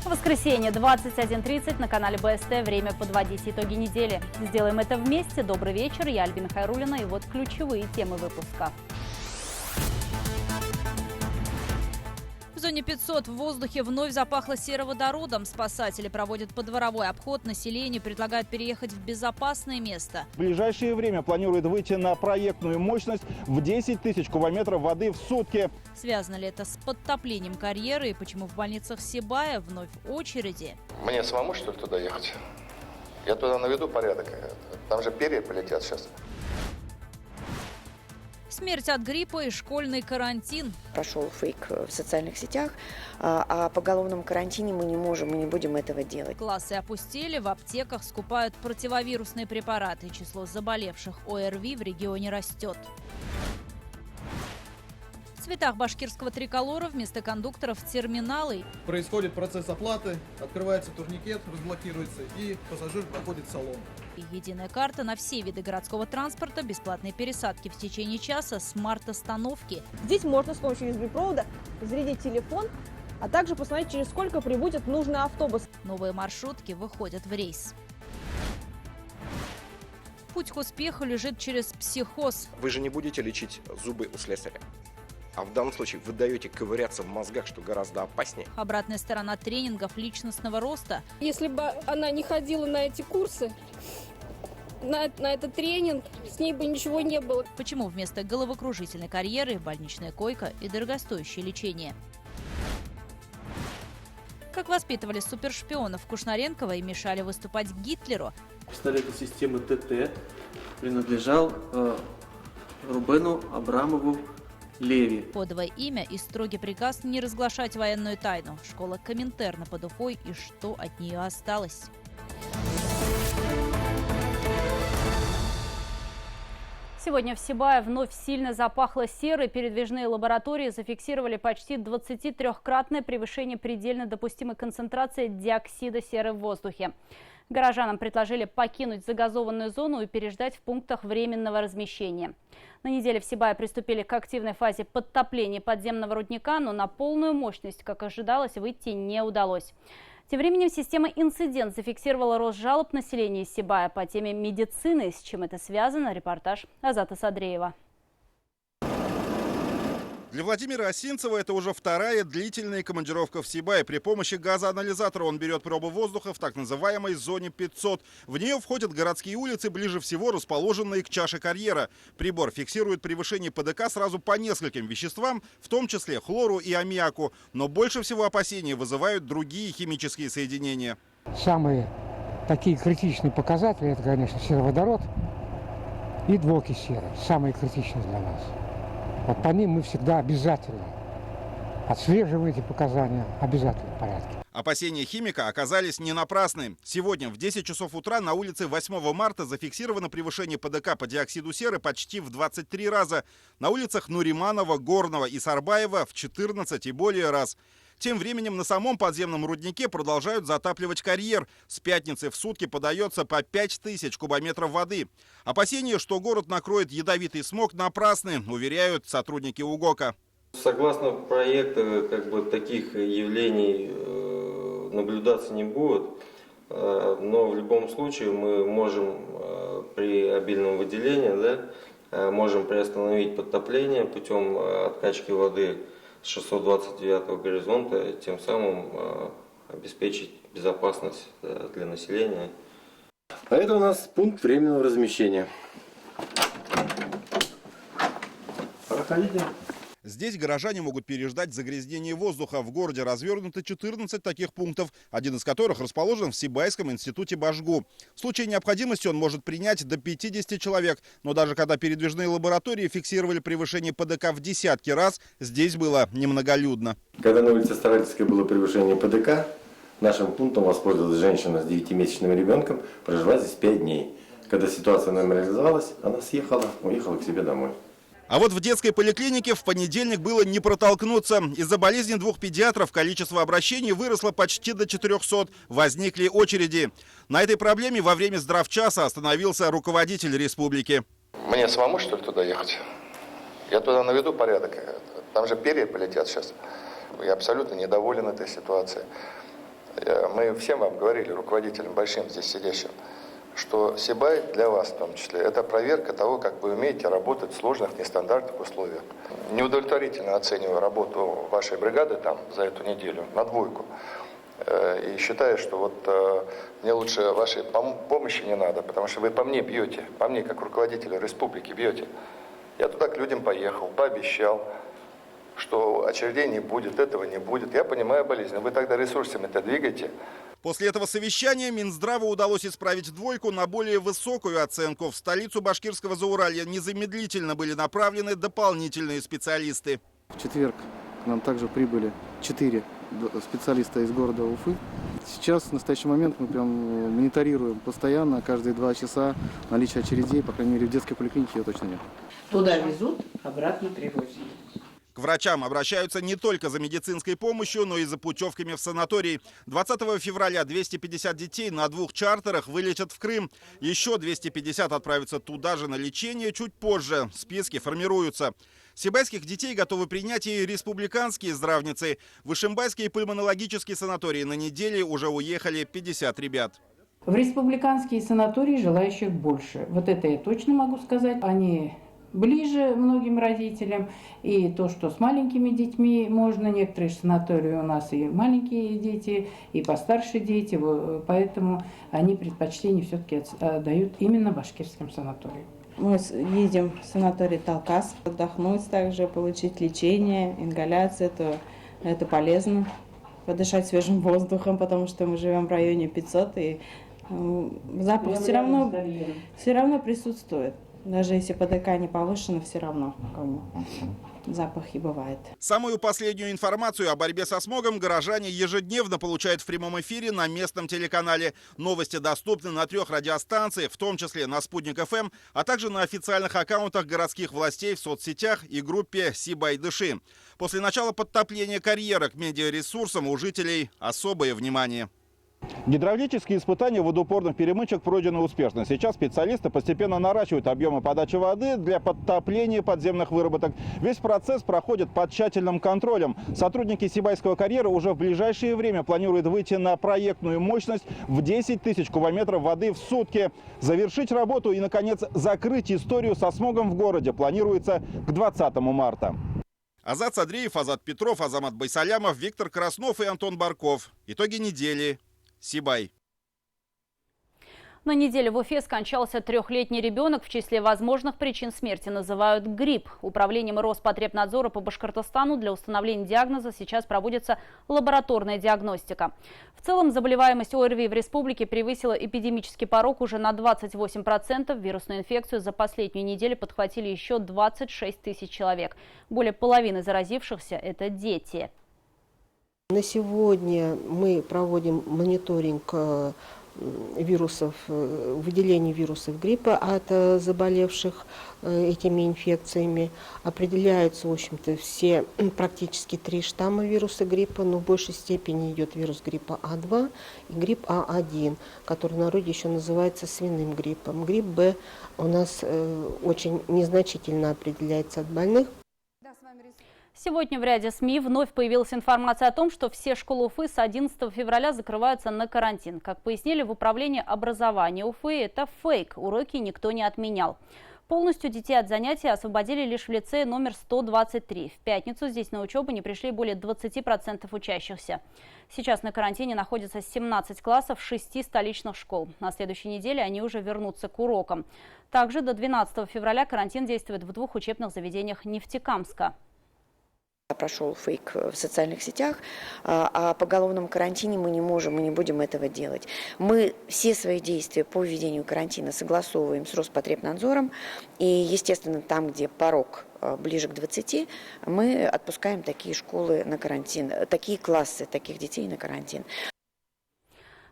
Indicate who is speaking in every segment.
Speaker 1: Воскресенье, 21:30 на канале БСТ. Время подводить итоги недели. Сделаем это вместе. Добрый вечер. Я Альбина Хайруллина. И вот ключевые темы выпуска. В зоне 500 в воздухе вновь запахло сероводородом. Спасатели проводят подворовой обход. Населению предлагают переехать в безопасное место.
Speaker 2: В ближайшее время планируют выйти на проектную мощность в 10 тысяч кубометров воды в сутки.
Speaker 1: Связано ли это с подтоплением карьеры и почему в больницах Сибая вновь очереди?
Speaker 3: Мне самому, что ли, туда ехать? Я туда наведу порядок. Там же перья полетят сейчас.
Speaker 1: Смерть от гриппа и школьный карантин.
Speaker 4: Прошел фейк в социальных сетях, а по уголовному карантине мы не будем этого делать.
Speaker 1: Классы опустели, в аптеках скупают противовирусные препараты. Число заболевших ОРВИ в регионе растет. В цветах башкирского триколора вместо кондукторов терминалы.
Speaker 5: Происходит процесс оплаты, открывается турникет, разблокируется и пассажир проходит в салон.
Speaker 1: Единая карта на все виды городского транспорта, бесплатные пересадки в течение часа, смарт-остановки.
Speaker 6: Здесь можно с помощью USB-провода зарядить телефон, а также посмотреть, через сколько прибудет нужный автобус.
Speaker 1: Новые маршрутки выходят в рейс. Путь к успеху лежит через психоз.
Speaker 7: Вы же не будете лечить зубы у слесаря. А в данном случае вы даете ковыряться в мозгах, что гораздо опаснее.
Speaker 1: Обратная сторона тренингов личностного роста.
Speaker 8: Если бы она не ходила на эти курсы, на этот тренинг, с ней бы ничего не было.
Speaker 1: Почему вместо головокружительной карьеры больничная койка и дорогостоящее лечение? Как воспитывали супершпионов Кушнаренкова и мешали выступать Гитлеру?
Speaker 9: Пистолет системы ТТ принадлежал Рубену Абрамову Леви.
Speaker 1: Кодовое имя и строгий приказ не разглашать военную тайну. Школа Коминтерна под Уфой и что от нее осталось. Сегодня в Сибае вновь сильно запахло серой. Передвижные лаборатории зафиксировали почти 23-кратное превышение предельно допустимой концентрации диоксида серы в воздухе. Горожанам предложили покинуть загазованную зону и переждать в пунктах временного размещения. На неделе в Сибае приступили к активной фазе подтопления подземного рудника, но на полную мощность, как ожидалось, выйти не удалось. Тем временем система «Инцидент» зафиксировала рост жалоб населения Сибая по теме медицины. С чем это связано? Репортаж Азата Садреева.
Speaker 2: Для Владимира Осинцева это уже вторая длительная командировка в Сибай. При помощи газоанализатора он берет пробу воздуха в так называемой зоне 500. В нее входят городские улицы, ближе всего расположенные к чаше карьера. Прибор фиксирует превышение ПДК сразу по нескольким веществам, в том числе хлору и аммиаку. Но больше всего опасений вызывают другие химические соединения.
Speaker 10: Самые такие критичные показатели – это, конечно, сероводород и двуокись серы. Самые критичные для нас. Вот по ним мы всегда обязательно отслеживаем эти показания, обязательно в порядке.
Speaker 2: Опасения химика оказались не напрасны. Сегодня в 10 часов утра на улице 8 марта зафиксировано превышение ПДК по диоксиду серы почти в 23 раза. На улицах Нуриманова, Горного и Сарбаева в 14 и более раз. Тем временем на самом подземном руднике продолжают затапливать карьер. С пятницы в сутки подается по 5000 кубометров воды. Опасения, что город накроет ядовитый смог, напрасны, уверяют сотрудники УГОКа.
Speaker 11: Согласно проекту, таких явлений наблюдаться не будет. Но в любом случае мы можем при обильном выделении, можем приостановить подтопление путем откачки воды с 629-го горизонта, тем самым обеспечить безопасность для населения.
Speaker 12: А это у нас пункт временного размещения. Проходите.
Speaker 2: Здесь горожане могут переждать загрязнение воздуха. В городе развернуто 14 таких пунктов, один из которых расположен в Сибайском институте Башгу. В случае необходимости он может принять до 50 человек. Но даже когда передвижные лаборатории фиксировали превышение ПДК в десятки раз, здесь было немноголюдно.
Speaker 12: Когда на улице Старательской было превышение ПДК, нашим пунктом воспользовалась женщина с 9-месячным ребенком, прожила здесь 5 дней. Когда ситуация нормализовалась, она уехала к себе домой.
Speaker 2: А вот в детской поликлинике в понедельник было не протолкнуться. Из-за болезни 2 педиатров количество обращений выросло почти до 400. Возникли очереди. На этой проблеме во время здравчаса остановился руководитель республики.
Speaker 3: Мне самому, что ли, туда ехать? Я туда наведу порядок. Там же перья полетят сейчас. Я абсолютно недоволен этой ситуацией. Мы всем вам говорили, руководителям большим здесь сидящим, что Сибай для вас в том числе, это проверка того, как вы умеете работать в сложных, нестандартных условиях. Неудовлетворительно оцениваю работу вашей бригады там за эту неделю на 2. И считаю, что вот мне лучше вашей помощи не надо, потому что вы по мне бьете, по мне как руководителю республики бьете. Я туда к людям поехал, пообещал, что очередей не будет, этого не будет. Я понимаю болезнь, вы тогда ресурсами-то двигаете.
Speaker 2: После этого совещания Минздраву удалось исправить 2 на более высокую оценку. В столицу башкирского Зауралья незамедлительно были направлены дополнительные специалисты.
Speaker 5: В четверг к нам также прибыли 4 специалиста из города Уфы. Сейчас, в настоящий момент, мы прям мониторируем постоянно, каждые 2 часа наличие очередей, по крайней мере, в детской поликлинике ее точно нет.
Speaker 13: Туда везут, обратно привозят.
Speaker 2: К врачам обращаются не только за медицинской помощью, но и за путевками в санаторий. 20 февраля 250 детей на 2 чартерах вылетят в Крым. Еще 250 отправятся туда же на лечение чуть позже. Списки формируются. Сибайских детей готовы принять и республиканские здравницы. В Ишимбайский пульмонологический санаторий на неделе уже уехали 50 ребят.
Speaker 13: В республиканские санатории желающих больше. Вот это я точно могу сказать. Они ближе многим родителям. И то, что с маленькими детьми можно. Некоторые санатории у нас и маленькие дети, и постарше дети. Поэтому они предпочтение все-таки отдают именно башкирским санаториям.
Speaker 14: Мы едем в санаторий Талкас, отдохнуть также, получить лечение, ингаляцию. Это полезно. Подышать свежим воздухом, потому что мы живем в районе 500, и запах все равно присутствует. Даже если ПДК не повышено, все равно запах и бывает.
Speaker 2: Самую последнюю информацию о борьбе со смогом горожане ежедневно получают в прямом эфире на местном телеканале. Новости доступны на 3 радиостанциях, в том числе на Спутник ФМ, а также на официальных аккаунтах городских властей в соцсетях и группе «Сибай Дыши». После начала подтопления карьера к медиаресурсам у жителей особое внимание.
Speaker 15: Гидравлические испытания водоупорных перемычек пройдены успешно. Сейчас специалисты постепенно наращивают объемы подачи воды для подтопления подземных выработок. Весь процесс проходит под тщательным контролем. Сотрудники Сибайского карьера уже в ближайшее время планируют выйти на проектную мощность в 10 тысяч кубометров воды в сутки. Завершить работу и, наконец, закрыть историю со смогом в городе планируется к 20 марта.
Speaker 2: Азат Садриев, Азат Петров, Азамат Байсалямов, Виктор Краснов и Антон Барков. Итоги недели. Сибай.
Speaker 1: На неделе в Уфе скончался 3-летний ребенок. В числе возможных причин смерти называют грипп. Управлением Роспотребнадзора по Башкортостану для установления диагноза сейчас проводится лабораторная диагностика. В целом заболеваемость ОРВИ в республике превысила эпидемический порог уже на 28%. Вирусную инфекцию за последнюю неделю подхватили еще 26 тысяч человек. Более половины заразившихся – это дети.
Speaker 16: На сегодня мы проводим мониторинг вирусов, выделение вирусов гриппа от заболевших этими инфекциями. Определяются, в общем-то, все практически 3 штамма вируса гриппа, но в большей степени идет вирус гриппа А2 и грипп А1, который в народе еще называется свиным гриппом. Грипп Б у нас очень незначительно определяется от больных.
Speaker 1: Сегодня в ряде СМИ вновь появилась информация о том, что все школы Уфы с 11 февраля закрываются на карантин. Как пояснили в управлении образования Уфы, это фейк, уроки никто не отменял. Полностью детей от занятий освободили лишь в лицее номер 123. В пятницу здесь на учебу не пришли более 20% учащихся. Сейчас на карантине находятся 17 классов 6 столичных школ. На следующей неделе они уже вернутся к урокам. Также до 12 февраля карантин действует в 2 учебных заведениях Нефтекамска.
Speaker 4: Прошел фейк в социальных сетях, о поголовном карантине мы не можем и не будем этого делать. Мы все свои действия по введению карантина согласовываем с Роспотребнадзором. И, естественно, там, где порог ближе к 20, мы отпускаем такие школы на карантин, такие классы, таких детей на карантин.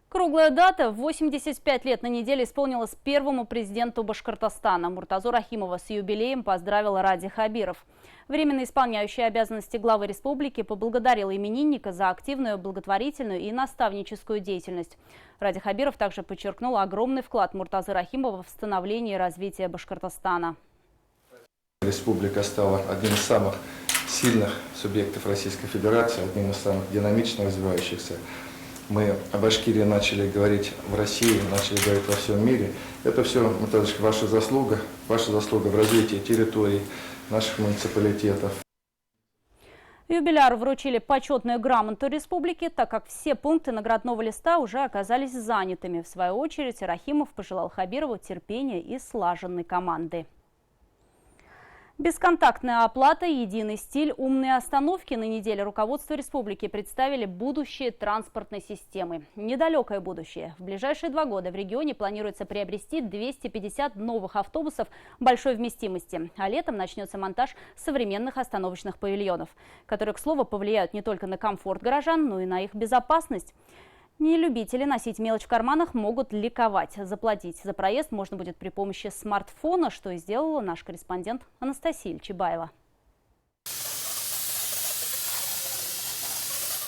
Speaker 1: Круглая дата. 85 лет на неделе исполнилось первому президенту Башкортостана. Муртазу Рахимова с юбилеем поздравил Ради Хабиров. Временно исполняющий обязанности главы республики поблагодарил именинника за активную, благотворительную и наставническую деятельность. Ради Хабиров также подчеркнул огромный вклад Муртазы Рахимова в становление и развитие Башкортостана.
Speaker 3: Республика стала одним из самых сильных субъектов Российской Федерации, одним из самых динамично развивающихся.
Speaker 17: мы о Башкирии начали говорить в России, начали говорить во всем мире. Это все, Матадочка, ваша заслуга в развитии территорий наших муниципалитетов.
Speaker 1: Юбиляру вручили почетную грамоту республики, так как все пункты наградного листа уже оказались занятыми. В свою очередь Рахимов пожелал Хабирову терпения и слаженной команды. Бесконтактная оплата, единый стиль, умные остановки. На неделе руководство республики представили будущее транспортной системы. Недалекое будущее. В ближайшие 2 года в регионе планируется приобрести 250 новых автобусов большой вместимости. А летом начнется монтаж современных остановочных павильонов, которые, к слову, повлияют не только на комфорт горожан, но и на их безопасность. Нелюбители носить мелочь в карманах могут ликовать. Заплатить за проезд можно будет при помощи смартфона, что и сделала наш корреспондент Анастасия Чебаева.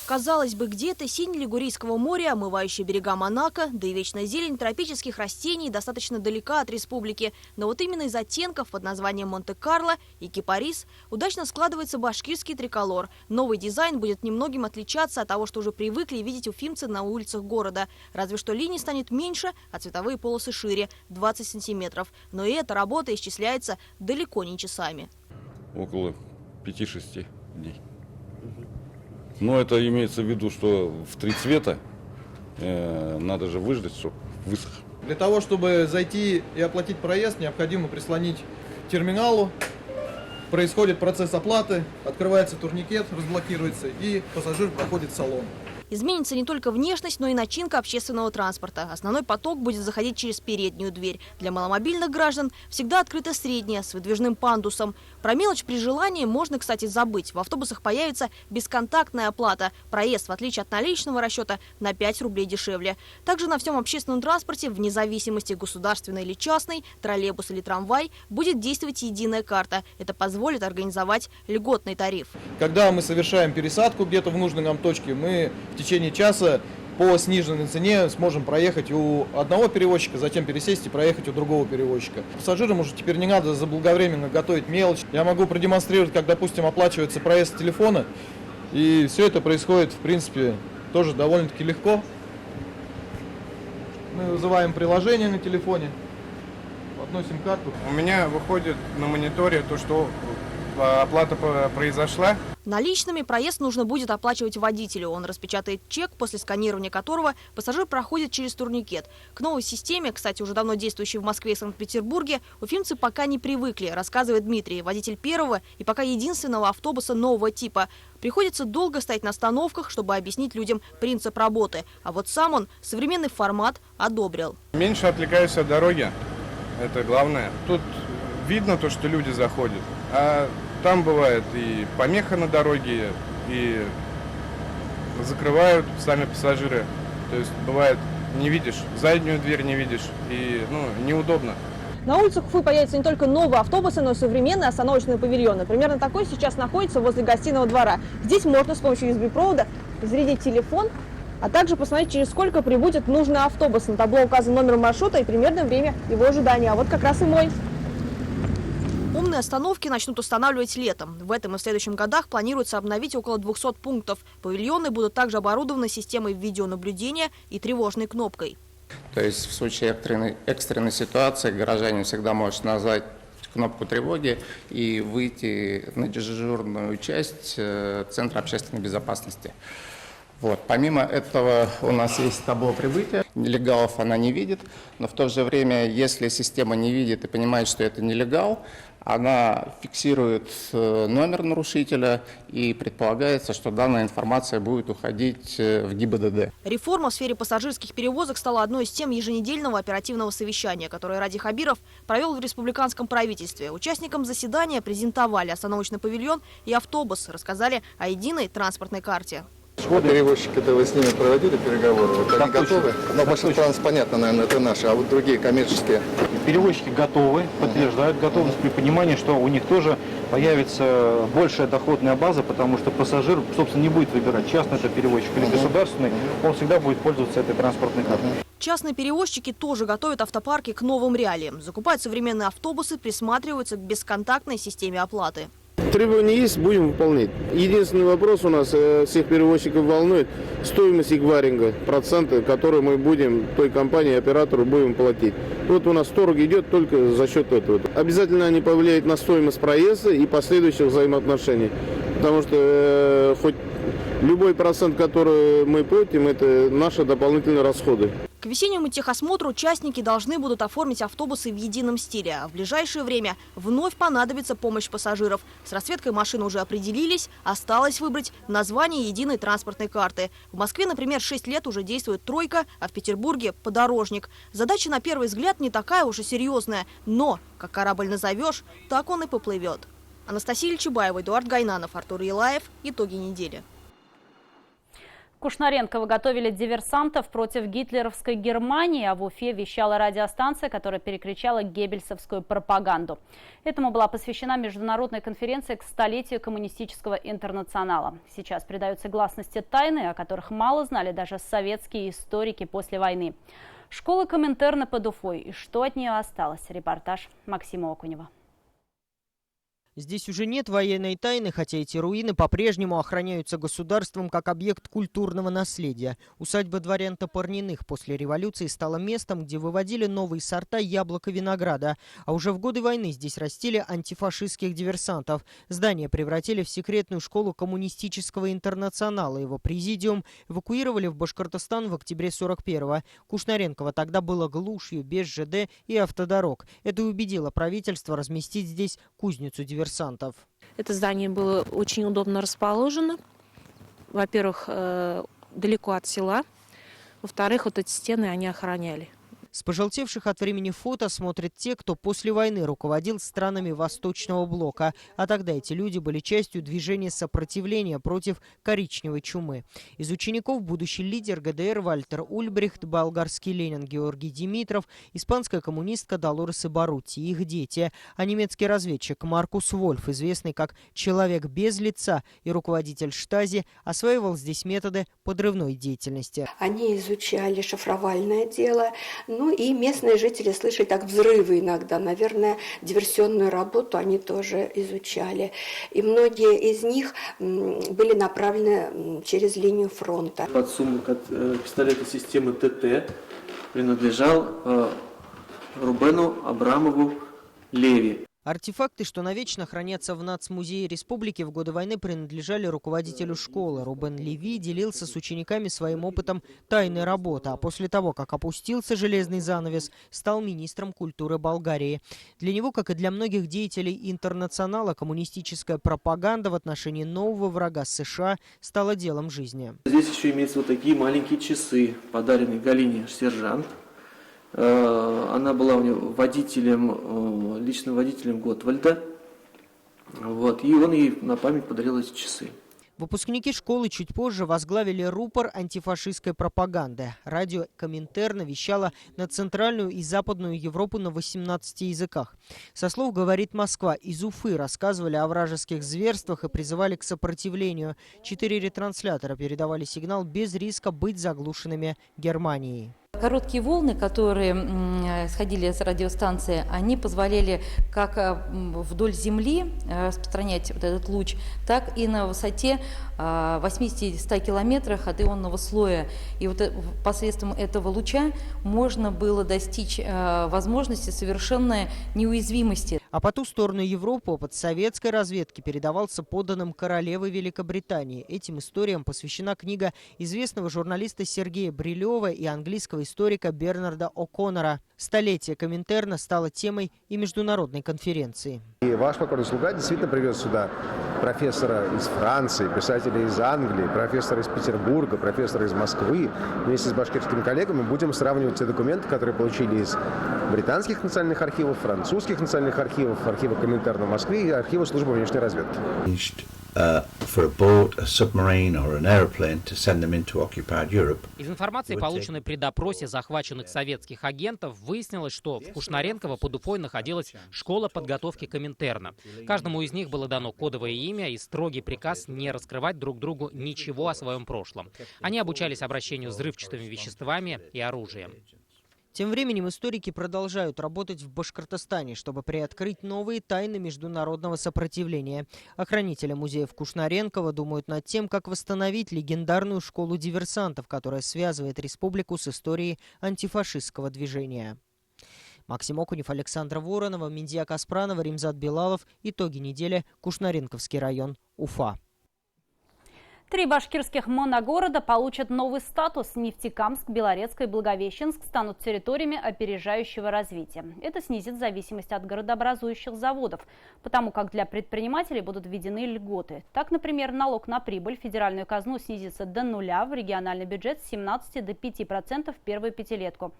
Speaker 18: Казалось бы, где-то синь Лигурийского моря, омывающая берега Монако, да и вечная зелень тропических растений достаточно далека от республики. Но вот именно из оттенков под названием Монте-Карло и Кипарис удачно складывается башкирский триколор. Новый дизайн будет немногим отличаться от того, что уже привыкли видеть уфимцы на улицах города. Разве что линий станет меньше, а цветовые полосы шире – 20 сантиметров. Но и эта работа исчисляется далеко не часами.
Speaker 19: Около 5-6 дней. Но это имеется в виду, что в 3 цвета надо же выждать, чтобы высох.
Speaker 20: Для того, чтобы зайти и оплатить проезд, необходимо прислонить к терминалу. Происходит процесс оплаты, открывается турникет, разблокируется, и пассажир проходит в салон.
Speaker 18: Изменится не только внешность, но и начинка общественного транспорта. Основной поток будет заходить через переднюю дверь. Для маломобильных граждан всегда открыта средняя с выдвижным пандусом. Про мелочь при желании можно, кстати, забыть. В автобусах появится бесконтактная оплата. Проезд, в отличие от наличного расчета, на 5 рублей дешевле. Также на всем общественном транспорте, вне зависимости государственный или частный, троллейбус или трамвай, будет действовать единая карта. Это позволит организовать льготный тариф.
Speaker 20: Когда мы совершаем пересадку где-то в нужной нам точке, мы в течение часа по сниженной цене сможем проехать у одного перевозчика, затем пересесть и проехать у другого перевозчика. Пассажирам уже теперь не надо заблаговременно готовить мелочь. Я могу продемонстрировать, как, допустим, оплачивается проезд с телефона. И все это происходит, в принципе, тоже довольно-таки легко. Мы вызываем приложение на телефоне, относим карту.
Speaker 21: У меня выходит на мониторе то, что оплата произошла.
Speaker 18: Наличными проезд нужно будет оплачивать водителю. Он распечатает чек, после сканирования которого пассажир проходит через турникет. К новой системе, кстати, уже давно действующей в Москве и Санкт-Петербурге, уфимцы пока не привыкли, рассказывает Дмитрий, водитель первого и пока единственного автобуса нового типа. Приходится долго стоять на остановках, чтобы объяснить людям принцип работы. А вот сам он современный формат одобрил.
Speaker 21: Меньше отвлекаюсь от дороги, это главное. Тут видно то, что люди заходят, а там бывает и помеха на дороге, и закрывают сами пассажиры. То есть бывает, не видишь, заднюю дверь не видишь, и неудобно.
Speaker 6: На улицах Уфы появятся не только новые автобусы, но и современные остановочные павильоны. Примерно такой сейчас находится возле гостиного двора. Здесь можно с помощью USB-провода зарядить телефон, а также посмотреть, через сколько прибудет нужный автобус. На табло указан номер маршрута и примерное время его ожидания. А вот как раз и мой.
Speaker 18: Умные остановки начнут устанавливать летом. В этом и в следующем годах планируется обновить около 200 пунктов. Павильоны будут также оборудованы системой видеонаблюдения и тревожной кнопкой.
Speaker 22: То есть в случае экстренной ситуации горожанин всегда может нажать кнопку тревоги и выйти на дежурную часть Центра общественной безопасности. Вот. Помимо этого у нас есть табло прибытия. Нелегалов она не видит, но в то же время, если система не видит и понимает, что это нелегал, она фиксирует номер нарушителя и предполагается, что данная информация будет уходить в ГИБДД.
Speaker 18: Реформа в сфере пассажирских перевозок стала одной из тем еженедельного оперативного совещания, которое Ради Хабиров провел в республиканском правительстве. Участникам заседания презентовали остановочный павильон и автобус, рассказали о единой транспортной карте.
Speaker 3: Перевозчики-то вы с ними проводили переговоры? Вот они готовы? Но Башкортостан, понятно, наверное, это наши, а вот другие коммерческие.
Speaker 23: Перевозчики готовы, подтверждают готовность при понимании, что у них тоже появится большая доходная база, потому что пассажир, собственно, не будет выбирать, частный это перевозчик или государственный, он всегда будет пользоваться этой транспортной картой.
Speaker 18: Частные перевозчики тоже готовят автопарки к новым реалиям. Закупают современные автобусы, присматриваются к бесконтактной системе оплаты.
Speaker 7: требования есть, будем выполнять. Единственный вопрос у нас всех перевозчиков волнует стоимость эквайринга, проценты, которые мы будем той компании, оператору будем платить. Вот у нас торг идет только за счет этого. Обязательно они повлияют на стоимость проезда и последующих взаимоотношений. Потому что хоть любой процент, который мы платим, это наши дополнительные расходы.
Speaker 18: К весеннему техосмотру участники должны будут оформить автобусы в едином стиле. А в ближайшее время вновь понадобится помощь пассажиров. С расцветкой машин уже определились. Осталось выбрать название единой транспортной карты. В Москве, например, 6 лет уже действует «Тройка», а в Петербурге – «Подорожник». Задача, на первый взгляд, не такая уж и серьезная. Но, как корабль назовешь, так он и поплывет. Анастасия Чубаева, Эдуард Гайнанов, Артур Елаев. Итоги недели.
Speaker 1: В Кушнаренково готовили диверсантов против гитлеровской Германии, а в Уфе вещала радиостанция, которая перекричала геббельсовскую пропаганду. Этому была посвящена международная конференция к столетию коммунистического интернационала. Сейчас придаются гласности тайны, о которых мало знали даже советские историки после войны. Школа Коминтерна под Уфой. И что от нее осталось? Репортаж Максима Окунева.
Speaker 8: Здесь уже нет военной тайны, хотя эти руины по-прежнему охраняются государством как объект культурного наследия. Усадьба дворян Топорниных после революции стала местом, где выводили новые сорта яблок и винограда. А уже в годы войны здесь растили антифашистских диверсантов. Здание превратили в секретную школу коммунистического интернационала. Его президиум эвакуировали в Башкортостан в октябре 41-го. Кушнаренково тогда было глушью, без ЖД и автодорог. Это и убедило правительство разместить здесь кузницу диверсантов.
Speaker 9: Это здание было очень удобно расположено. Во-первых, далеко от села. Во-вторых, вот эти стены они охраняли.
Speaker 8: С пожелтевших от времени фото смотрят те, кто после войны руководил странами Восточного блока. А тогда эти люди были частью движения сопротивления против коричневой чумы. Из учеников будущий лидер ГДР Вальтер Ульбрихт, болгарский Ленин Георгий Димитров, испанская коммунистка Долорес Барутти и их дети, а немецкий разведчик Маркус Вольф, известный как «человек без лица» и руководитель Штази, осваивал здесь методы подрывной деятельности.
Speaker 24: Они изучали шифровальное дело. Ну и местные жители слышали так взрывы иногда. Наверное, диверсионную работу они тоже изучали. И многие из них были направлены через линию фронта.
Speaker 25: Подсумок от пистолета системы ТТ принадлежал Рубену Абрамову Леви.
Speaker 8: Артефакты, что навечно хранятся в Нацмузее Республики, в годы войны принадлежали руководителю школы. Рубен Леви делился с учениками своим опытом тайной работы, а после того, как опустился железный занавес, стал министром культуры Болгарии. Для него, как и для многих деятелей интернационала, коммунистическая пропаганда в отношении нового врага США стала делом жизни.
Speaker 25: Здесь еще имеются вот такие маленькие часы, подаренные Галине Сержант. Она была у него водителем, личным водителем Готвальда. Вот, и он ей на память подарил эти часы.
Speaker 8: Выпускники школы чуть позже возглавили рупор антифашистской пропаганды. Радио Коминтерна вещало на Центральную и Западную Европу на 18 языках. Со слов «Говорит Москва», из Уфы рассказывали о вражеских зверствах и призывали к сопротивлению. 4 ретранслятора передавали сигнал без риска быть заглушенными Германией.
Speaker 26: Короткие волны, которые сходили с радиостанции, они позволяли как вдоль Земли распространять вот этот луч, так и на высоте 80-100 километрах от ионного слоя. И вот посредством этого луча можно было достичь возможности совершенной неуязвимости.
Speaker 8: А по ту сторону Европы опыт советской разведки передавался подданным королевы Великобритании. Этим историям посвящена книга известного журналиста Сергея Брилева и английского историка Бернарда О'Коннора. Столетие Коминтерна стало темой и международной конференции.
Speaker 27: И ваш покорный слуга действительно привез сюда профессора из Франции, писателя из Англии, профессора из Петербурга, профессора из Москвы. Вместе с башкирскими коллегами будем сравнивать те документы, которые получили из британских национальных архивов, французских национальных архивов, архива Коминтерна в Москве и архива службы внешней разведки.
Speaker 28: Из информации, полученной при допросе захваченных советских агентов, выяснилось, что в Кушнаренково под Уфой находилась школа подготовки Коминтерна. Каждому из них было дано кодовое имя и строгий приказ не раскрывать друг другу ничего о своем прошлом. Они обучались обращению с взрывчатыми веществами и оружием.
Speaker 8: Тем временем историки продолжают работать в Башкортостане, чтобы приоткрыть новые тайны международного сопротивления. Охранители музеев Кушнаренкова думают над тем, как восстановить легендарную школу диверсантов, которая связывает республику с историей антифашистского движения. Максим Окунев, Александра Воронова, Миндия Каспранова, Римзат Белалов. Итоги недели. Кушнаренковский район, Уфа.
Speaker 1: 3 башкирских моногорода получат новый статус. Нефтекамск, Белорецк и Благовещенск станут территориями опережающего развития. Это снизит зависимость от городообразующих заводов, потому как для предпринимателей будут введены льготы. Так, например, налог на прибыль в федеральную казну снизится до 0, в региональный бюджет с 17 до 5% в первую пятилетку.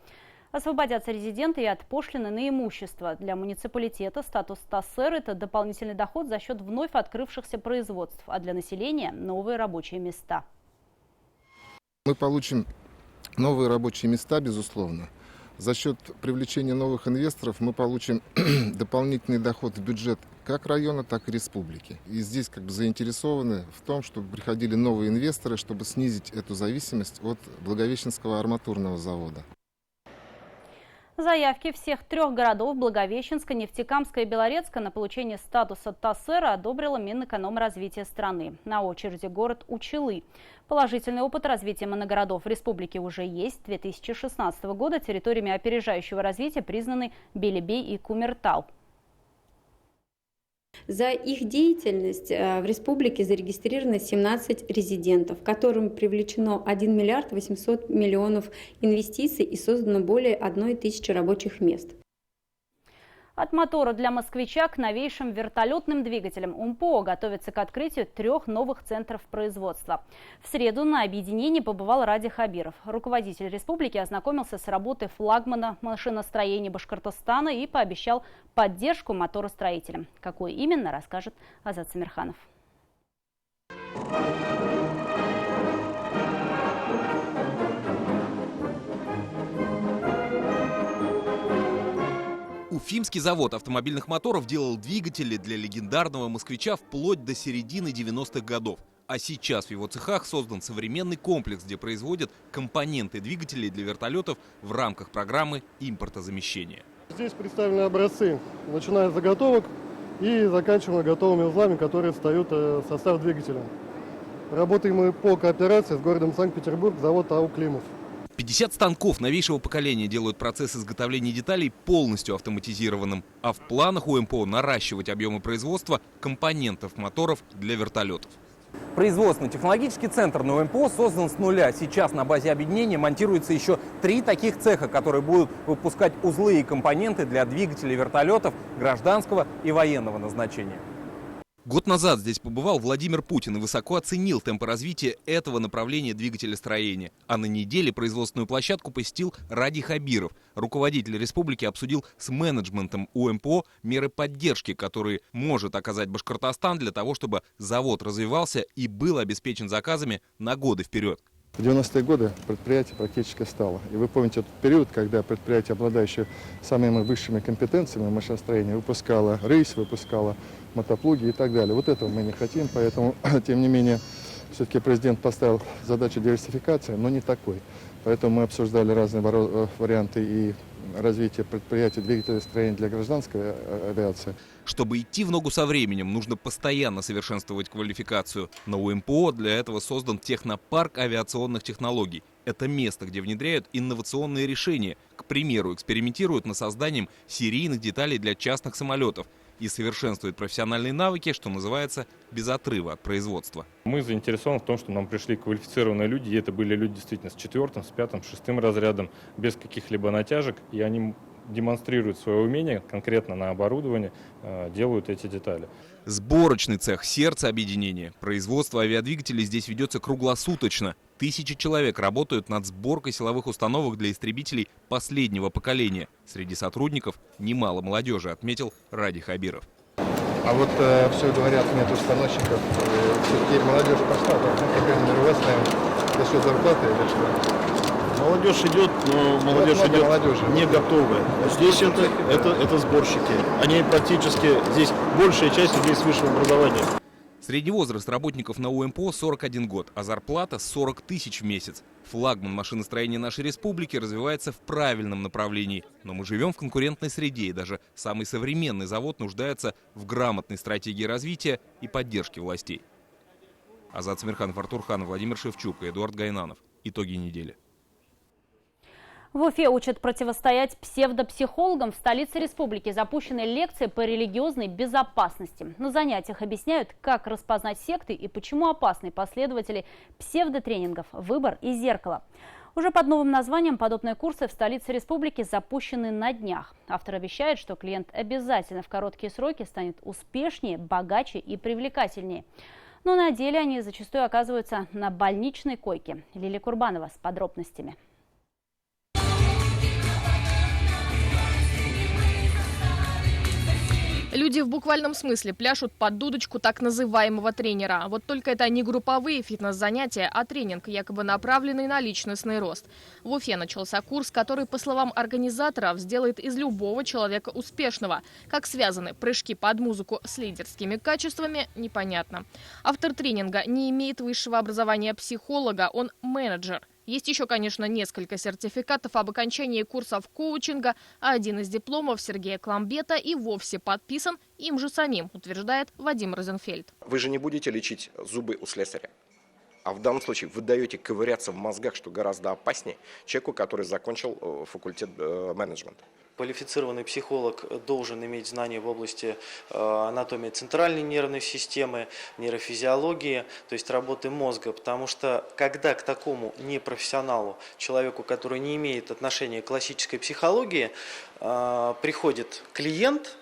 Speaker 1: Освободятся резиденты и от пошлины на имущество. Для муниципалитета статус ТАССЕР – это дополнительный доход за счет вновь открывшихся производств, а для населения – новые рабочие места.
Speaker 2: Мы получим новые рабочие места, безусловно. За счет привлечения новых инвесторов мы получим дополнительный доход в бюджет как района, так и республики. И здесь заинтересованы в том, чтобы приходили новые инвесторы, чтобы снизить эту зависимость от Благовещенского арматурного завода.
Speaker 1: Заявки всех 3 городов Благовещенска, Нефтекамска и Белорецка на получение статуса ТАССЕРа одобрила Минэкономразвития страны. На очереди город Учелы. Положительный опыт развития моногородов в республике уже есть. С 2016 года территориями опережающего развития признаны Белебей и Кумертау.
Speaker 5: За их деятельность в республике зарегистрировано 17 резидентов, которым привлечено 1 миллиард 800 миллионов инвестиций и создано более 1000 рабочих мест.
Speaker 1: От мотора для москвича к новейшим вертолетным двигателям УМПО готовится к открытию 3 новых центров производства. В среду на объединении побывал Ради Хабиров. Руководитель республики ознакомился с работой флагмана машиностроения Башкортостана и пообещал поддержку моторостроителям. Какой именно, расскажет Азат Самирханов.
Speaker 10: Уфимский завод автомобильных моторов делал двигатели для легендарного москвича вплоть до середины 90-х годов. А сейчас в его цехах создан современный комплекс, где производят компоненты двигателей для вертолетов в рамках программы импортозамещения.
Speaker 11: Здесь представлены образцы, начиная с заготовок и заканчивая готовыми узлами, которые встают в состав двигателя. Работаем мы по кооперации с городом Санкт-Петербург, завод АО «Климов».
Speaker 10: 50 станков новейшего поколения делают процесс изготовления деталей полностью автоматизированным. А в планах у МПО наращивать объемы производства компонентов моторов для вертолетов.
Speaker 12: Производственно-технологический центр на УМПО создан с нуля. Сейчас на базе объединения монтируется еще 3 таких цеха, которые будут выпускать узлы и компоненты для двигателей вертолетов гражданского и военного назначения.
Speaker 10: Год назад здесь побывал Владимир Путин и высоко оценил темпы развития этого направления двигателестроения. А на неделе производственную площадку посетил Ради Хабиров. Руководитель республики обсудил с менеджментом УМПО меры поддержки, которые может оказать Башкортостан для того, чтобы завод развивался и был обеспечен заказами на годы вперед.
Speaker 11: В 90-е годы предприятие практически стало. И вы помните этот период, когда предприятие, обладающее самыми высшими компетенциями в машиностроении, выпускало рысь, выпускало мотоплуги и так далее. Вот этого мы не хотим, поэтому, тем не менее, все-таки президент поставил задачу диверсификации, но не такой. Поэтому мы обсуждали разные варианты и развития предприятий двигателестроения для гражданской авиации.
Speaker 10: Чтобы идти в ногу со временем, нужно постоянно совершенствовать квалификацию. На УМПО для этого создан технопарк авиационных технологий. Это место, где внедряют инновационные решения. К примеру, экспериментируют над созданием серийных деталей для частных самолетов и совершенствуют профессиональные навыки, что называется, без отрыва от производства.
Speaker 23: Мы заинтересованы в том, что нам пришли квалифицированные люди, и это были люди действительно с 4-м, с 5-м, 6-м разрядом, без каких-либо натяжек, и они демонстрируют свое умение конкретно на оборудовании, делают эти детали.
Speaker 10: Сборочный цех – сердце объединения. Производство авиадвигателей здесь ведется круглосуточно. 1000 человек работают над сборкой силовых установок для истребителей последнего поколения. Среди сотрудников немало молодежи, отметил Ради Хабиров.
Speaker 11: А вот все говорят, нет установщиков, все-таки молодежь пошла, по крайней мере, у вас, наверное, за счет зарплаты или что?
Speaker 13: Молодежь идет, но молодежь идет не готовая. Здесь это сборщики. Они практически, здесь большая часть людей с высшим образованием.
Speaker 10: Средний возраст работников на УМПО 41 год, а зарплата 40 тысяч в месяц. Флагман машиностроения нашей республики развивается в правильном направлении. Но мы живем в конкурентной среде, и даже самый современный завод нуждается в грамотной стратегии развития и поддержки властей. Азат Смирханов, Артур Ханов, Владимир Шевчук и Эдуард Гайнанов. Итоги недели.
Speaker 1: В Уфе учат противостоять псевдопсихологам. В столице республики запущены лекции по религиозной безопасности. На занятиях объясняют, как распознать секты и почему опасны последователи псевдотренингов «Выбор» и «Зеркало». Уже под новым названием подобные курсы в столице республики запущены на днях. Автор обещает, что клиент обязательно в короткие сроки станет успешнее, богаче и привлекательнее. Но на деле они зачастую оказываются на больничной койке. Лилия Курбанова с подробностями.
Speaker 4: Люди в буквальном смысле пляшут под дудочку так называемого тренера. Вот только это не групповые фитнес-занятия, а тренинг, якобы направленный на личностный рост. В Уфе начался курс, который, по словам организаторов, сделает из любого человека успешного. Как связаны прыжки под музыку с лидерскими качествами, непонятно. Автор тренинга не имеет высшего образования психолога, он менеджер. Есть еще, конечно, несколько сертификатов об окончании курсов коучинга, а один из дипломов Сергея Кламбета и вовсе подписан им же самим, утверждает Вадим Розенфельд.
Speaker 14: Вы же не будете лечить зубы у слесаря. А в данном случае вы даете ковыряться в мозгах, что гораздо опаснее, человеку, который закончил факультет менеджмента.
Speaker 15: Квалифицированный психолог должен иметь знания в области анатомии центральной нервной системы, нейрофизиологии, то есть работы мозга. Потому что когда к такому непрофессионалу, человеку, который не имеет отношения к классической психологии, приходит клиент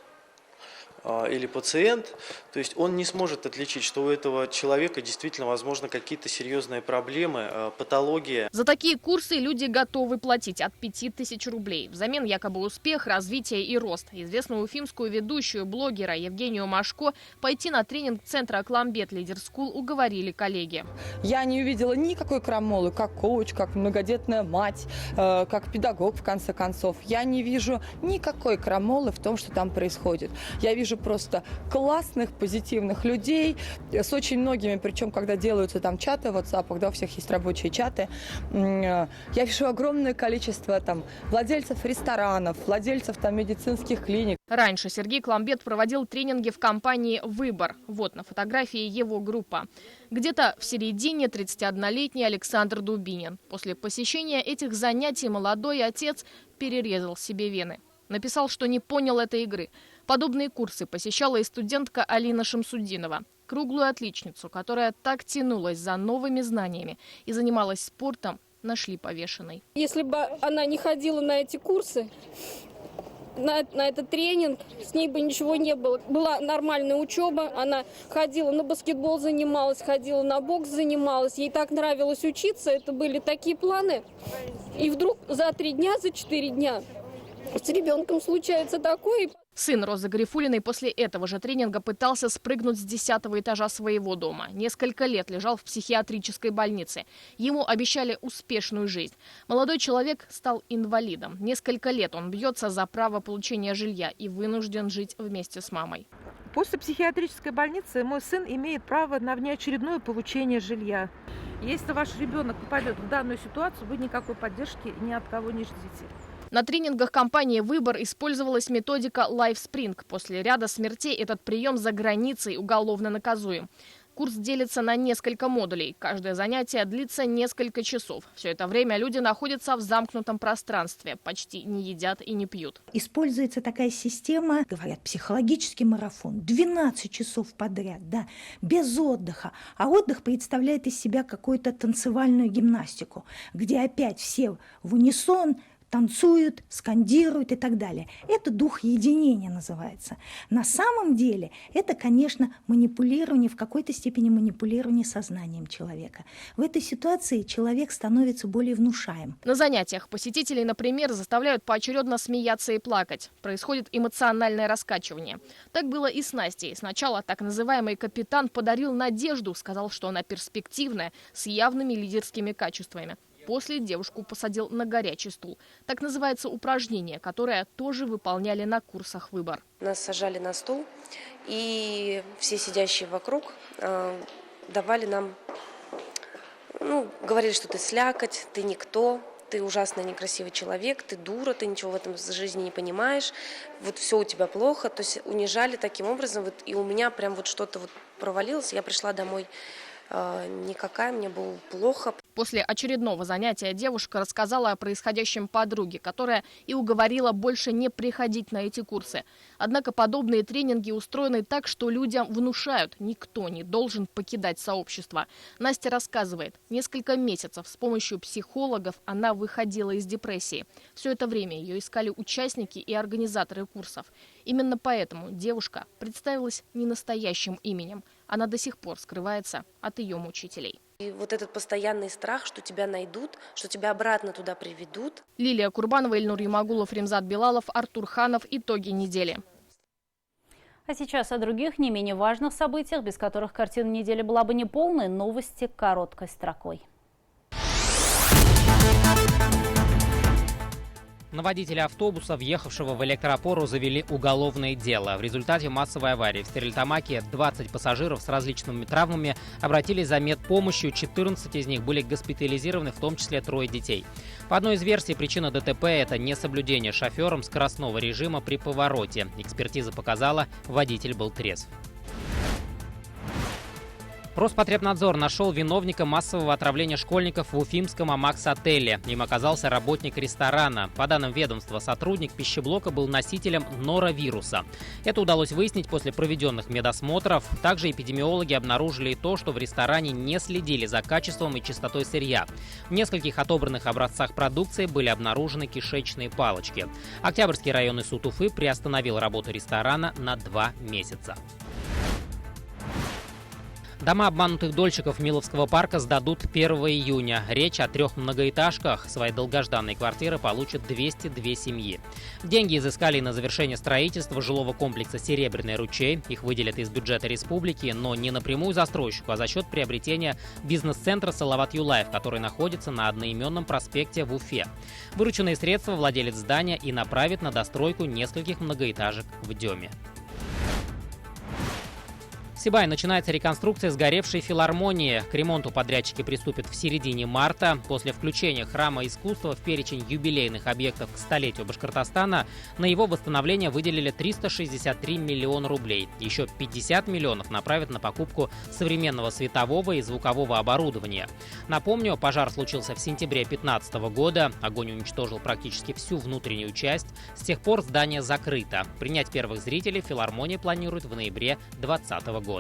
Speaker 15: или пациент, то есть он не сможет отличить, что у этого человека действительно, возможно, какие-то серьезные проблемы, патология.
Speaker 4: За такие курсы люди готовы платить от 5000 рублей. Взамен якобы успех, развитие и рост. Известную уфимскую ведущую блогера Евгению Машко пойти на тренинг центра Кламбет Лидер Скул уговорили коллеги.
Speaker 16: Я не увидела никакой крамолы, как коуч, как многодетная мать, как педагог, в конце концов. Я не вижу никакой крамолы в том, что там происходит. Я вижу просто классных, позитивных людей с очень многими, причем когда делаются там чаты в WhatsApp, когда у всех есть рабочие чаты, я вижу огромное количество там владельцев ресторанов, владельцев там медицинских клиник.
Speaker 4: Раньше Сергей Кламбет проводил тренинги в компании «Выбор». Вот на фотографии его группа. Где-то в середине 31-летний Александр Дубинин. После посещения этих занятий молодой отец перерезал себе вены. Написал, что не понял этой игры. Подобные курсы посещала и студентка Алина Шамсудинова. Круглую отличницу, которая так тянулась за новыми знаниями и занималась спортом, нашли повешенной.
Speaker 17: Если бы она не ходила на эти курсы, на этот тренинг, с ней бы ничего не было. Была нормальная учеба, она ходила на баскетбол, занималась, ходила на бокс, занималась. Ей так нравилось учиться, это были такие планы. И вдруг за 3 дня, за 4 дня с ребенком случается такое.
Speaker 4: Сын Розы Гарифуллиной после этого же тренинга пытался спрыгнуть с 10-го этажа своего дома. Несколько лет лежал в психиатрической больнице. Ему обещали успешную жизнь. Молодой человек стал инвалидом. Несколько лет он бьется за право получения жилья и вынужден жить вместе с мамой.
Speaker 19: После психиатрической больницы мой сын имеет право на внеочередное получение жилья. Если ваш ребенок попадет в данную ситуацию, вы никакой поддержки ни от кого не ждите.
Speaker 4: На тренингах компании «Выбор» использовалась методика LifeSpring. После ряда смертей этот прием за границей уголовно наказуем. Курс делится на несколько модулей. Каждое занятие длится несколько часов. Все это время люди находятся в замкнутом пространстве, почти не едят и не пьют.
Speaker 20: Используется такая система, говорят, психологический марафон. 12 часов подряд, да, без отдыха. А отдых представляет из себя какую-то танцевальную гимнастику, где опять все в унисон танцуют, скандируют и так далее. Это дух единения называется. На самом деле это, конечно, манипулирование, в какой-то степени манипулирование сознанием человека. В этой ситуации человек становится более внушаем.
Speaker 4: На занятиях посетителей, например, заставляют поочередно смеяться и плакать. Происходит эмоциональное раскачивание. Так было и с Настей. Сначала так называемый капитан подарил надежду, сказал, что она перспективная, с явными лидерскими качествами. После девушку посадил на горячий стул. Так называется упражнение, которое тоже выполняли на курсах «Выбор».
Speaker 3: Нас сажали на стул, и все сидящие вокруг давали нам, говорили, что ты слякоть, ты никто, ты ужасно некрасивый человек, ты дура, ты ничего в этом жизни не понимаешь, вот все у тебя плохо. То есть унижали таким образом, и у меня прям что-то провалилось, я пришла домой никакая, мне было плохо.
Speaker 4: После очередного занятия девушка рассказала о происходящем подруге, которая и уговорила больше не приходить на эти курсы. Однако подобные тренинги устроены так, что людям внушают: никто не должен покидать сообщество. Настя рассказывает, несколько месяцев с помощью психологов она выходила из депрессии. Все это время ее искали участники и организаторы курсов. Именно поэтому девушка представилась не настоящим именем. Она до сих пор скрывается от ее мучителей.
Speaker 3: И вот этот постоянный страх, что тебя найдут, что тебя обратно туда приведут.
Speaker 4: Лилия Курбанова, Ильнур Ямагулов, Римзат Билалов, Артур Ханов. Итоги недели.
Speaker 1: А сейчас о других, не менее важных событиях, без которых картина недели была бы неполной. Новости короткой строкой.
Speaker 28: На водителя автобуса, въехавшего в электроопору, завели уголовное дело. В результате массовой аварии в Стерлитамаке 20 пассажиров с различными травмами обратились за медпомощью. 14 из них были госпитализированы, в том числе 3 детей. По одной из версий, причина ДТП – это несоблюдение шофером скоростного режима при повороте. Экспертиза показала, водитель был трезв. Роспотребнадзор нашел виновника массового отравления школьников в уфимском Амакс-отеле. Им оказался работник ресторана. По данным ведомства, сотрудник пищеблока был носителем норовируса. Это удалось выяснить после проведенных медосмотров. Также эпидемиологи обнаружили и то, что в ресторане не следили за качеством и чистотой сырья. В нескольких отобранных образцах продукции были обнаружены кишечные палочки. Октябрьский районный суд Уфы приостановил работу ресторана на 2 месяца. Дома обманутых дольщиков Миловского парка сдадут 1 июня. Речь о 3 многоэтажках. Свои долгожданные квартиры получат 202 семьи. Деньги изыскали на завершение строительства жилого комплекса «Серебряный ручей». Их выделят из бюджета республики, но не напрямую застройщику, а за счет приобретения бизнес-центра «Салават Юлаев», который находится на одноименном проспекте в Уфе. Вырученные средства владелец здания и направит на достройку нескольких многоэтажек в Деме. В Сибае начинается реконструкция сгоревшей филармонии. К ремонту подрядчики приступят в середине марта. После включения храма искусства в перечень юбилейных объектов к столетию Башкортостана на его восстановление выделили 363 миллиона рублей. Еще 50 миллионов направят на покупку современного светового и звукового оборудования. Напомню, пожар случился в сентябре 2015 года. Огонь уничтожил практически всю внутреннюю часть. С тех пор здание закрыто. Принять первых зрителей филармония планирует в ноябре 2020 года.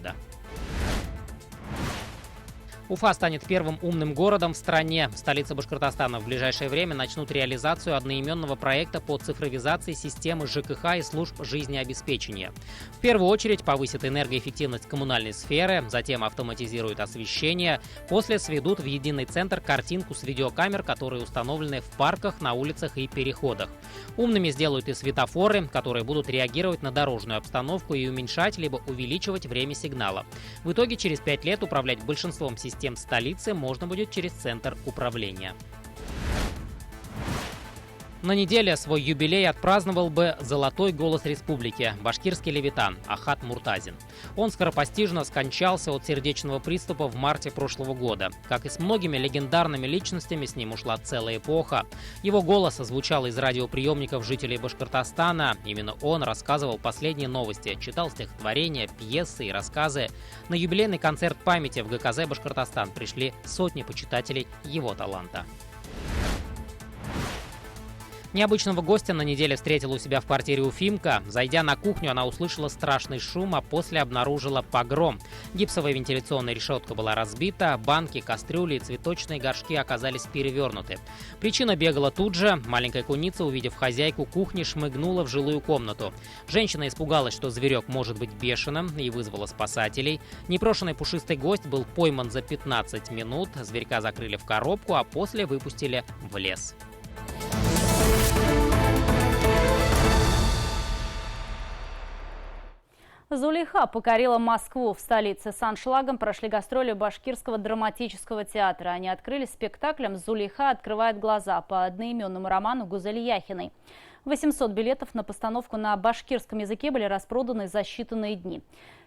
Speaker 28: Уфа станет первым умным городом в стране. Столица Башкортостана в ближайшее время начнут реализацию одноименного проекта по цифровизации системы ЖКХ и служб жизнеобеспечения. В первую очередь повысит энергоэффективность коммунальной сферы, затем автоматизируют освещение, после сведут в единый центр картинку с видеокамер, которые установлены в парках, на улицах и переходах. Умными сделают и светофоры, которые будут реагировать на дорожную обстановку и уменьшать либо увеличивать время сигнала. В итоге через 5 лет управлять большинством систем столицы можно будет через центр управления. На неделе свой юбилей отпраздновал бы золотой голос республики – башкирский левитан Ахат Муртазин. Он скоропостижно скончался от сердечного приступа в марте прошлого года. Как и с многими легендарными личностями, с ним ушла целая эпоха. Его голос звучал из радиоприемников жителей Башкортостана. Именно он рассказывал последние новости, читал стихотворения, пьесы и рассказы. На юбилейный концерт памяти в ГКЗ Башкортостан пришли сотни почитателей его таланта. Необычного гостя на неделе встретила у себя в квартире Уфимка. Зайдя на кухню, она услышала страшный шум, а после обнаружила погром. Гипсовая вентиляционная решетка была разбита, банки, кастрюли и цветочные горшки оказались перевернуты. Причина бегала тут же. Маленькая куница, увидев хозяйку кухни, шмыгнула в жилую комнату. Женщина испугалась, что зверек может быть бешеным, и вызвала спасателей. Непрошенный пушистый гость был пойман за 15 минут. Зверька закрыли в коробку, а после выпустили в лес.
Speaker 1: Зулейха покорила Москву. В столице с аншлагом прошли гастроли Башкирского драматического театра. Они открыли спектаклем «Зулейха открывает глаза» по одноименному роману Гузель Яхиной. 800 билетов на постановку на башкирском языке были распроданы за считанные дни.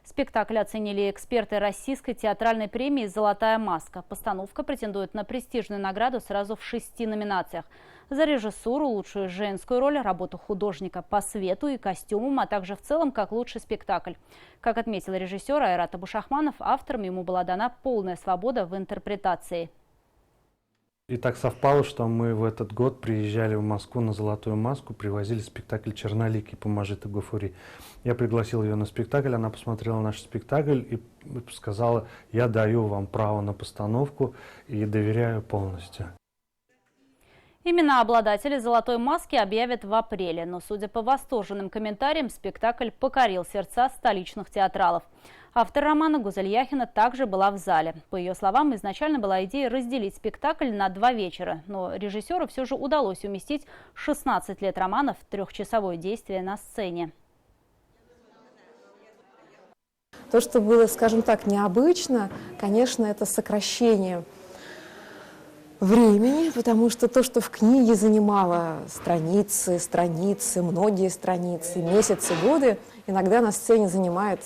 Speaker 1: Спектакль оценили эксперты Российской театральной премии «Золотая маска». Постановка претендует на престижную награду сразу в 6 номинациях. За режиссуру, лучшую женскую роль, работу художника по свету и костюмам, а также в целом как лучший спектакль. Как отметил режиссер Айрат Абушахманов, авторам ему была дана полная свобода в интерпретации.
Speaker 6: И так совпало, что мы в этот год приезжали в Москву на «Золотую маску», привозили спектакль «Черноликий» по Мажиту Гафури. Я пригласил ее на спектакль, она посмотрела наш спектакль и сказала: я даю вам право на постановку и доверяю полностью.
Speaker 1: Имена обладателей «Золотой маски» объявят в апреле, но, судя по восторженным комментариям, спектакль покорил сердца столичных театралов. Автор романа Гузель Яхина также была в зале. По ее словам, изначально была идея разделить спектакль на 2 вечера, но режиссеру все же удалось уместить 16 лет романа в 3-часовое действие на сцене.
Speaker 7: То, что было, скажем так, необычно, конечно, это сокращение времени, потому что то, что в книге занимало страницы, многие страницы, месяцы, годы, иногда на сцене занимает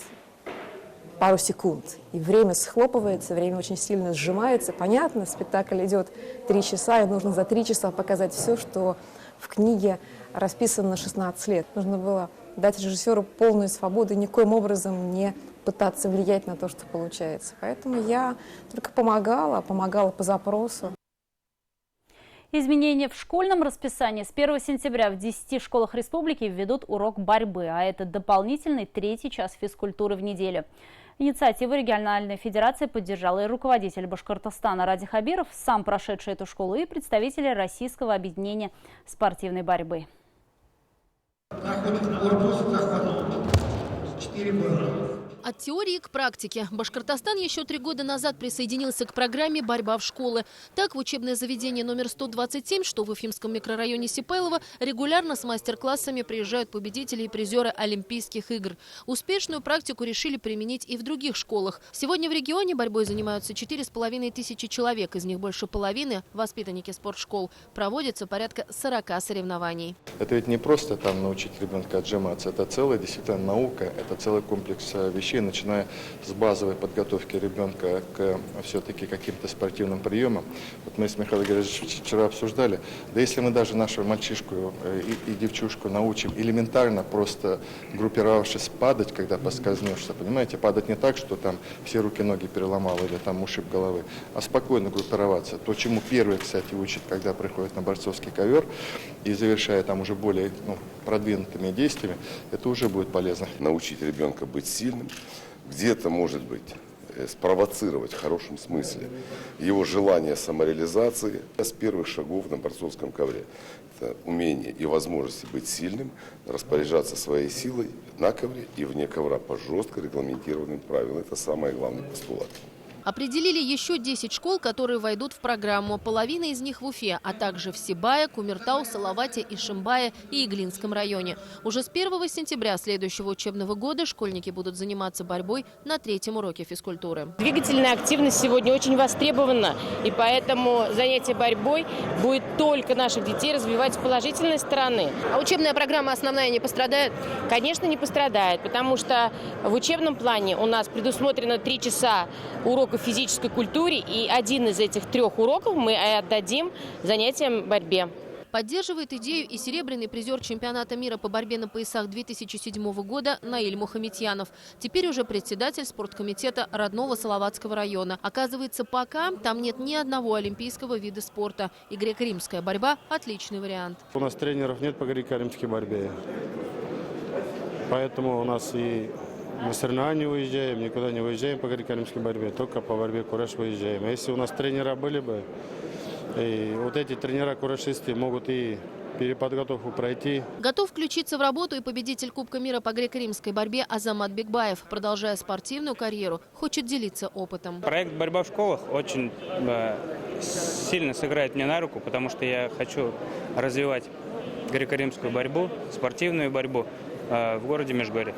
Speaker 7: пару секунд. И время схлопывается, время очень сильно сжимается. Понятно, спектакль идет 3 часа, и нужно за 3 часа показать все, что в книге расписано на 16 лет. Нужно было дать режиссеру полную свободу и никоим образом не пытаться влиять на то, что получается. Поэтому я только помогала по запросу.
Speaker 1: Изменения в школьном расписании. С 1 сентября в 10 школах республики введут урок борьбы, а это дополнительный 3-й час физкультуры в неделю. Инициативу региональной федерации поддержал и руководитель Башкортостана Ради Хабиров, сам прошедший эту школу, и представители Российского объединения спортивной борьбы.
Speaker 9: От теории к практике. Башкортостан еще 3 года назад присоединился к программе «Борьба в школы». Так, в учебное заведение номер 127, что в Уфимском микрорайоне Сипайлово, регулярно с мастер-классами приезжают победители и призеры Олимпийских игр. Успешную практику решили применить и в других школах. Сегодня в регионе борьбой занимаются 4500 человек, из них больше половины – воспитанники спортшкол. Проводится порядка 40 соревнований.
Speaker 11: Это ведь не просто там научить ребенка отжиматься, это целая действительно наука, это целый комплекс вещей, начиная с базовой подготовки ребенка к все-таки каким-то спортивным приемам. Вот мы с Михаилом Георгиевичем вчера обсуждали, да если мы даже нашего мальчишку и девчушку научим элементарно, просто группировавшись, падать, когда поскользнешься, понимаете, падать не так, что там все руки-ноги переломал или там ушиб головы, а спокойно группироваться. То, чему первый, кстати, учит, когда приходит на борцовский ковер и завершая там уже более продвинутыми действиями, это уже будет полезно.
Speaker 18: Научить ребенка быть сильным, где-то, может быть, спровоцировать в хорошем смысле его желание самореализации с первых шагов на борцовском ковре. Это умение и возможность быть сильным, распоряжаться своей силой на ковре и вне ковра по жестко регламентированным правилам. Это самый главный постулат.
Speaker 9: Определили еще 10 школ, которые войдут в программу. Половина из них в Уфе, а также в Сибае, Кумертау, Салавате, Ишимбае и Иглинском районе. Уже с 1 сентября следующего учебного года школьники будут заниматься борьбой на 3-м уроке физкультуры.
Speaker 21: Двигательная активность сегодня очень востребована, и поэтому занятие борьбой будет только наших детей развивать с положительной стороны.
Speaker 9: А учебная программа основная не пострадает?
Speaker 21: Конечно, не пострадает, потому что в учебном плане у нас предусмотрено 3 часа уроков физической культуре, и один из этих 3 уроков мы отдадим занятиям борьбе.
Speaker 9: Поддерживает идею и серебряный призер чемпионата мира по борьбе на поясах 2007 года Наиль Мухаметьянов. Теперь уже председатель спорткомитета родного Салаватского района. Оказывается, пока там нет ни одного олимпийского вида спорта. И греко-римская борьба – отличный вариант.
Speaker 13: У нас тренеров нет по греко-римской борьбе. Поэтому у нас и на соревнования не уезжаем, никуда не уезжаем по греко-римской борьбе, только по борьбе кураж выезжаем. А если у нас тренера были бы, и вот эти тренера-курашисты могут и переподготовку пройти.
Speaker 9: Готов включиться в работу и победитель Кубка мира по греко-римской борьбе Азамат Бекбаев. Продолжая спортивную карьеру, хочет делиться опытом.
Speaker 22: Проект «Борьба в школах» очень сильно сыграет мне на руку, потому что я хочу развивать греко-римскую борьбу, спортивную борьбу в городе Межгорье.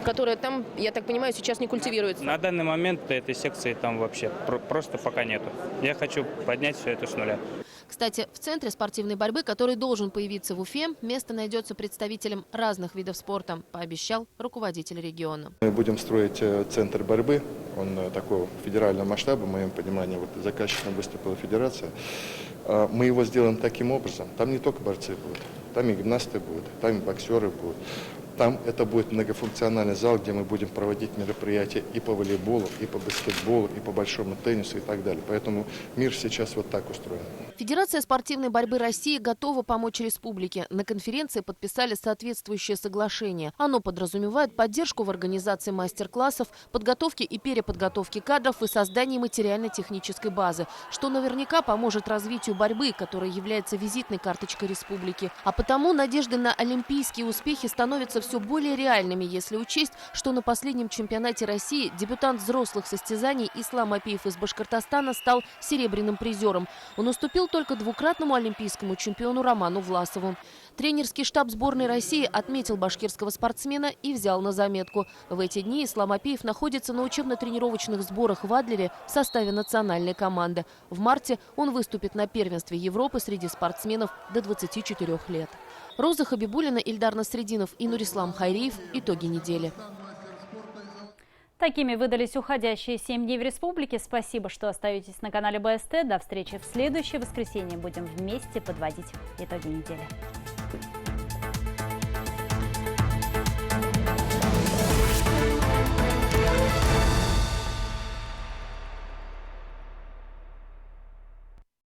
Speaker 21: которая там, я так понимаю, сейчас не культивируется?
Speaker 22: На данный момент этой секции там вообще просто пока нету. Я хочу поднять все это с нуля.
Speaker 9: Кстати, в центре спортивной борьбы, который должен появиться в Уфе, место найдется представителям разных видов спорта, пообещал руководитель региона.
Speaker 11: Мы будем строить центр борьбы. Он такого федерального масштаба, в моем понимании, вот заказчиком выступила федерация. Мы его сделаем таким образом. Там не только борцы будут, там и гимнасты будут, там и боксеры будут. Там это будет многофункциональный зал, где мы будем проводить мероприятия и по волейболу, и по баскетболу, и по большому теннису и так далее. Поэтому мир сейчас вот так устроен.
Speaker 9: Федерация спортивной борьбы России готова помочь республике. На конференции подписали соответствующее соглашение. Оно подразумевает поддержку в организации мастер-классов, подготовке и переподготовке кадров и создании материально-технической базы, что наверняка поможет развитию борьбы, которая является визитной карточкой республики. А потому надежды на олимпийские успехи становятся все более реальными, если учесть, что на последнем чемпионате России дебютант взрослых состязаний Ислам Апиев из Башкортостана стал серебряным призером. Он уступил только двукратному олимпийскому чемпиону Роману Власову. Тренерский штаб сборной России отметил башкирского спортсмена и взял на заметку. В эти дни Ислам Апиев находится на учебно-тренировочных сборах в Адлере в составе национальной команды. В марте он выступит на первенстве Европы среди спортсменов до 24 лет. Роза Хабибулина, Ильдар Насреддинов и Нурислам Хайриев. Итоги недели.
Speaker 1: Такими выдались уходящие 7 дней в республике. Спасибо, что остаетесь на канале БСТ. До встречи в следующее воскресенье. Будем вместе подводить итоги недели.